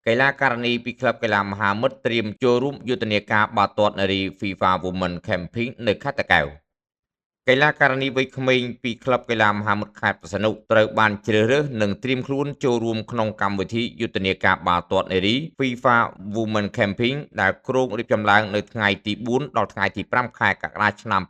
កីឡាករនីពីក្លឹបកីឡាមហាមិត្តត្រៀមចូលរួមយុទ្ធនាការបាល់ទាត់នារី FIFA Women Camping នៅខេត្តតាកែវ កីឡាករនីវ័យក្មេងពីក្លឹបកីឡាមហាមិត្តខេត្តព្រះសីហនុត្រូវបានជ្រើសរើសនិងត្រៀមខ្លួនចូលរួមក្នុងកម្មវិធីយុទ្ធនាការបាល់ទាត់នារី FIFA Women Camping ដែលគ្រោងរៀបចំឡើងនៅថ្ងៃទី4ដល់ថ្ងៃទី5ខែកក្កដាឆ្នាំ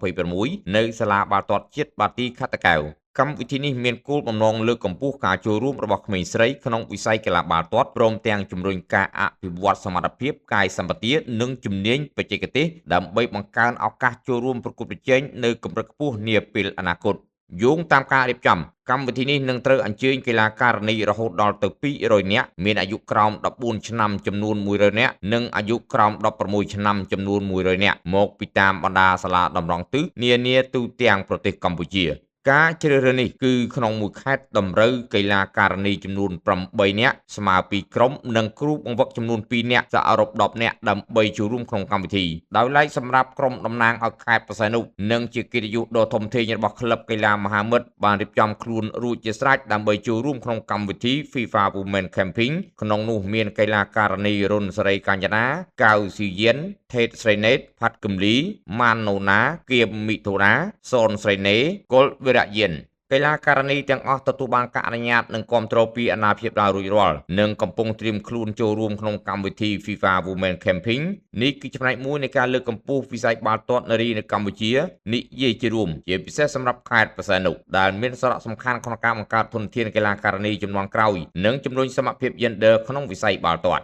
2026នៅសាលាបាល់ទាត់ជាតិបាទីខេត្តតាកែវ កម្មវិធីនេះមានគោលបំណងលើកកម្ពស់ការចូលរួមរបស់ក្មេងស្រីក្នុងវិស័យកីឡាបាល់ទាត់ព្រមទាំងជំរុញការអភិវឌ្ឍសមត្ថភាពកាយសម្បទានិងជំនាញបច្ចេកទេសដើម្បីបង្កើនឱកាសចូលរួមប្រកួតប្រជែងនៅកម្រិតខ្ពស់នាពេលអនាគតយោងតាមការរៀបចំកម្មវិធីនេះនឹងត្រូវអញ្ជើញកីឡាករនីរហូតដល់ទៅ200នាក់មានអាយុក្រោម14ឆ្នាំចំនួន100នាក់និងអាយុក្រោម16ឆ្នាំចំនួន100នាក់មកពីតាមបណ្ដាសាលាតម្រង់ទិសនានាទូទាំងប្រទេសកម្ពុជាការជ្រើសរើសនេះគឺក្នុងមួយខេត្តតម្រូវកីឡាករនីចំនួន8នាក់ស្មើពីក្រុមនិងគ្រូបង្វឹកចំនួន2នាក់សរុប10នាក់ដើម្បីចូលរួមក្នុងកម្មវិធីដោយឡែកសម្រាប់ក្រុមតំណាងឲ្យខេត្តព្រះសីហនុនិងជាកិត្តិយសដ៏ធំធេងរបស់ក្លឹបកីឡាមហាមិត្តបានរៀបចំខ្លួនរួចជាស្រេចដើម្បីចូលរួមក្នុងកម្មវិធី FIFA Women Camping ក្នុងនោះមានកីឡាករនីរុនសេរីកញ្ញាណាកៅស៊ីយៀនថេតស្រីណេតផាត់គឹមលីម៉ានណូណាគៀមមិថូណាសនស្រីណេកុលវិរៈយានកីឡាករនីទាំងអស់ទទួលបានការអនុញ្ញាតនិងគាំទ្រពីអាណាព្យាបាលរួចរាល់និងកំពុងត្រៀមខ្លួនចូលរួមក្នុងកម្មវិធី FIFA Women Camping នេះគឺផ្នែកមួយនៃការលើកកម្ពស់វិស័យបាល់ទាត់នារីនៅកម្ពុជានិយាយជារួមជាពិសេសសម្រាប់ខេត្តព្រះសីហនុដែលមានសារៈសំខាន់ក្នុងការបង្កើតធនធានកីឡាករនីជំនាន់ក្រោយនិងជំរុញសមភាព Gender ក្នុងវិស័យបាល់ទាត់